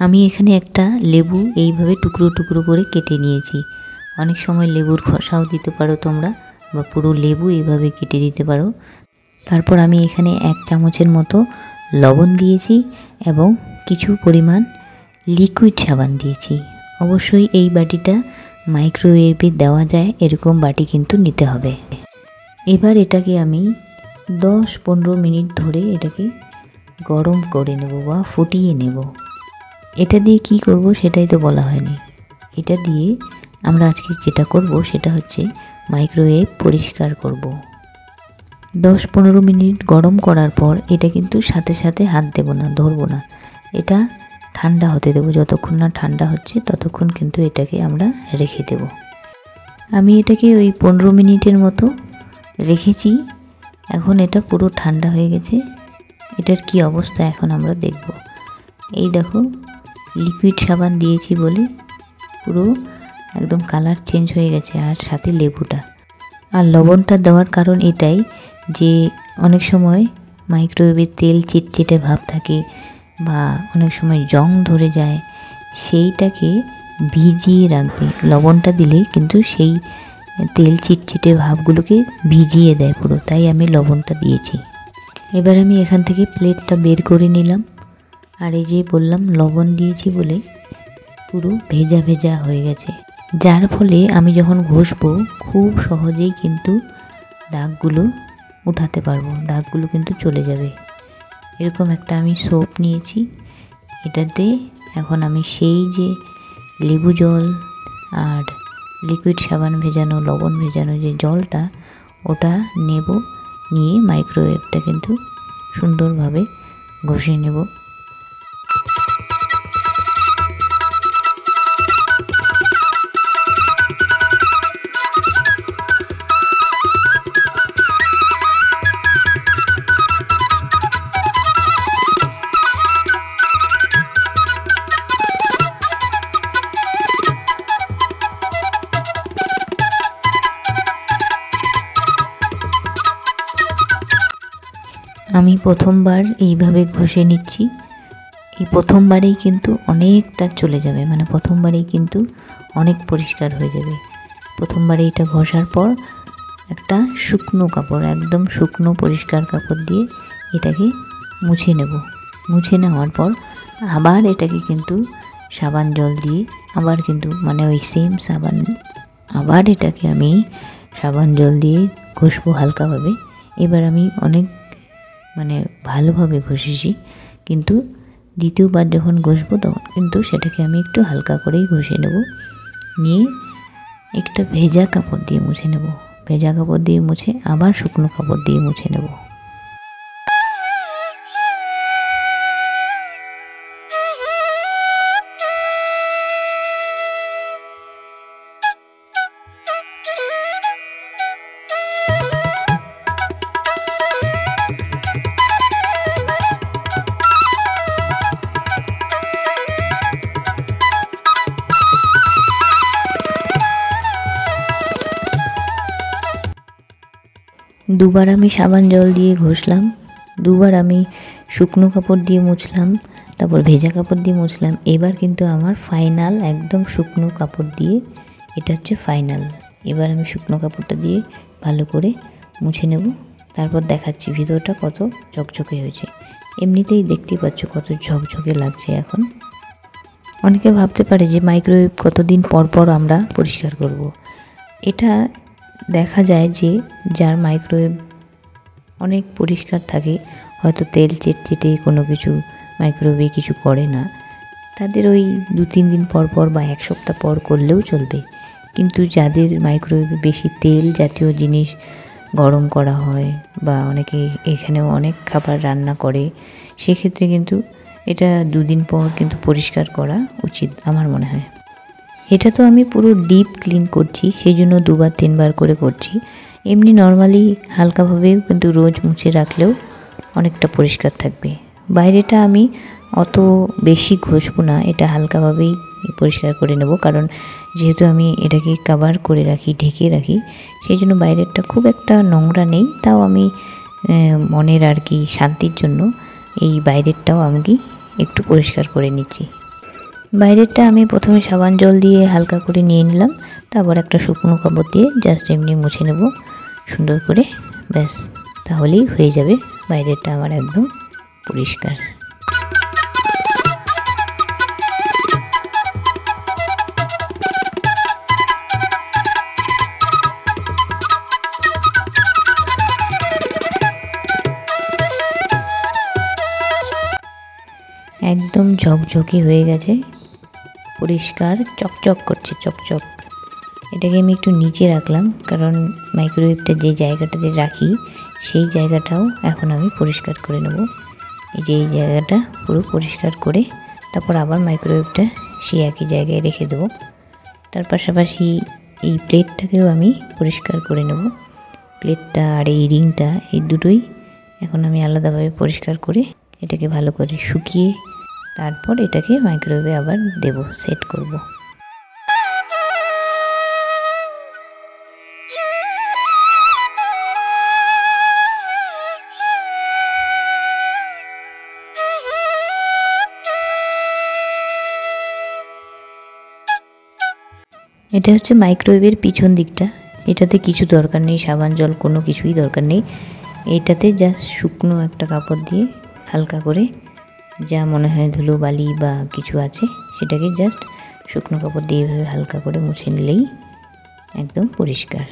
আমি এখানে একটা লেবু এইভাবে টুকরো টুকরো করে কেটে নিয়েছি। অনেক সময় লেবুর খোসাও দিতে পারো তোমরা, বা পুরো লেবু এইভাবে কেটে দিতে পারো। তারপর আমি এখানে 1 চামচের মতো লবণ দিয়েছি এবং কিছু পরিমাণ লিকুইড সাবান দিয়েছি। অবশ্যই এই বাটিটা মাইক্রোওয়েভে দেওয়া যায় এরকম বাটি কিন্তু নিতে হবে। এবার এটাকে আমি 10-15 মিনিট ধরে এটাকে গরম করে নেব বা ফুটিয়ে নেব। এটা দিয়ে কি করব সেটাই তো বলা হয়নি। এটা দিয়ে আমরা আজকে যেটা করব সেটা হচ্ছে মাইক্রোওয়েভ পরিষ্কার করব। 10-15 মিনিট গরম করার পর এটা কিন্তু সাথে সাথে হাত দেব না, ধরবো না, এটা ঠান্ডা হতে দেব। যতক্ষণ না ঠান্ডা হচ্ছে ততক্ষণ কিন্তু এটাকে আমরা রেখে দেব। আমি এটাকে ওই 15 মিনিটের মতো রেখেছি। এখন এটা পুরো ঠান্ডা হয়ে গেছে। এটার কি অবস্থা এখন আমরা দেখব। এই দেখো, লিকুইড সাবান দিয়েছি বলে পুরো একদম কালার চেঞ্জ হয়ে গেছে, আর সাথে লেবুটা আর লবণটা দেওয়ার কারণ এটাই যে অনেক সময় মাইক্রোওয়েভে তেল চিটচিটে ভাব থাকে বা অনেক সময় জং ধরে যায়, সেইটাকে ভিজিয়ে রাখবে। লবণটা দিলে কিন্তু সেই তেল চিটচিটে ভাবগুলোকে ভিজিয়ে দেয় পুরো, তাই আমি লবণটা দিয়েছি। এবার আমি এখান থেকে প্লেটটা বের করে নিলাম। আর এই যে বললাম লবণ দিয়েছি বলে পুরো ভেজা ভেজা হয়ে গেছে, যার ফলে আমি যখন ঘষবো খুব সহজেই কিন্তু দাগগুলো উঠাতে পারবো, দাগগুলো কিন্তু চলে যাবে। এরকম একটা আমি সোপ নিয়েছি, এটাতে এখন আমি সেই যে লেবু জল আর লিকুইড সাবান ভেজানো, লবণ ভেজানো যে জলটা, ওটা নেব। নিয়ে মাইক্রোওয়েভটা কিন্তু সুন্দরভাবে ঘষে নেব। আমি প্রথমবার এইভাবে ঘষে নিচ্ছি। এই প্রথমবারেই কিন্তু অনেকটা চলে যাবে, মানে প্রথমবারেই কিন্তু অনেক পরিষ্কার হয়ে যাবে। প্রথমবারে এটা ঘষার পর একটা শুকনো কাপড়, একদম শুকনো পরিষ্কার কাপড় দিয়ে এটাকে মুছে নেব। মুছে নেওয়ার পর আবার এটাকে কিন্তু সাবান জল দিয়ে আবার কিন্তু মানে ওই সেম সাবান, আবার এটাকে আমি সাবান জল দিয়ে ঘষবো হালকাভাবে। এবার আমি অনেক মানে ভালোভাবে ঘষেছি, কিন্তু দ্বিতীয়বার যখন ঘষবো তখন কিন্তু সেটাকে আমি একটু হালকা করেই ঘষে নেব। নিয়ে একটা ভেজা কাপড় দিয়ে মুছে নেব। ভেজা কাপড় দিয়ে মুছে আবার শুকনো কাপড় দিয়ে মুছে নেব। দুবার আমি সাবান জল দিয়ে ঘষলাম, দুবার আমি শুকনো কাপড় দিয়ে মুছলাম, তারপর ভেজা কাপড় দিয়ে মুছলাম। এবার কিন্তু আমার ফাইনাল একদম শুকনো কাপড় দিয়ে, এটা হচ্ছে ফাইনাল। এবার আমি শুকনো কাপড়টা দিয়ে ভালো করে মুছে নেব। তারপর দেখাচ্ছি ভিতরটা কত ঝকঝকে হয়েছে। এমনিতেই দেখতেই পাচ্ছ কত ঝকঝকে লাগছে এখন। অনেকে ভাবতে পারে যে মাইক্রোওয়েভ কতদিন পর পর আমরা পরিষ্কার করব। এটা দেখা যায় যে যার মাইক্রোওয়েভ অনেক পরিষ্কার থাকে, হয়তো তেল চিটচিটে কোনো কিছু মাইক্রোওয়েভে কিছু করে না, তাদের ওই 2-3 দিন পর পর বা 1 সপ্তাহ পর করলেও চলবে। কিন্তু যাদের মাইক্রোওয়েভে বেশি তেল জাতীয় জিনিস গরম করা হয় বা অনেকে এখানেও অনেক খাবার রান্না করে, সেক্ষেত্রে কিন্তু এটা 2 দিন পর কিন্তু পরিষ্কার করা উচিত আমার মনে হয়। এটা তো আমি পুরো ডিপ ক্লিন করছি, সেই জন্য 2-3 বার করে করছি। এমনি নর্মালি হালকাভাবেও কিন্তু রোজ মুছে রাখলেও অনেকটা পরিষ্কার থাকবে। বাইরেটা আমি অত বেশি ঘষবো না, এটা হালকাভাবেই পরিষ্কার করে নেব, কারণ যেহেতু আমি এটাকে কভার করে রাখি, ঢেকে রাখি, সেই জন্য বাইরেরটা খুব একটা নোংরা নেই। তাও আমি মনের আর কি শান্তির জন্য এই বাইরেরটাও আমি একটু পরিষ্কার করে নিচ্ছি। বাইরেরটা আমি প্রথমে সাবান জল দিয়ে হালকা করে নিয়ে নিলাম, তারপর একটা শুকনো কাপড় দিয়ে জাস্ট এমনি মুছে নেব সুন্দর করে, ব্যাস তাহলেই হয়ে যাবে বাইরেরটা আমার একদম পরিষ্কার। একদম ঝকঝকে হয়ে গেছে, পরিষ্কার চকচক করছে চকচক। এটাকে আমি একটু নিচে রাখলাম, কারণ মাইক্রোওয়েভটা যে জায়গাটাতে রাখি সেই জায়গাটাও এখন আমি পরিষ্কার করে নেব। এই যে এই জায়গাটা পুরো পরিষ্কার করে তারপর আবার মাইক্রোওয়েভটা সেই একই জায়গায় রেখে দেবো। তার পাশাপাশি এই প্লেটটাকেও আমি পরিষ্কার করে নেব। প্লেটটা আর এই রিংটা, এই দুটোই এখন আমি আলাদাভাবে পরিষ্কার করে এটাকে ভালো করে শুকিয়ে তারপর এটাকে মাইক্রোওয়েভে আবার দেব, সেট করব। এটা হচ্ছে মাইক্রোওয়েভের পিছন দিকটা, এটাতে কিছু দরকার নেই, সাবান জল কোনো কিছুই দরকার নেই। এইটাতে জাস্ট শুকনো একটা কাপড় দিয়ে হালকা করে যা মনে হয় ধুলো বালি বা কিছু আছে সেটাকে জাস্ট শুকনো কাপড় দিয়ে এভাবে হালকা করে মুছে নিলেই একদম পরিষ্কার।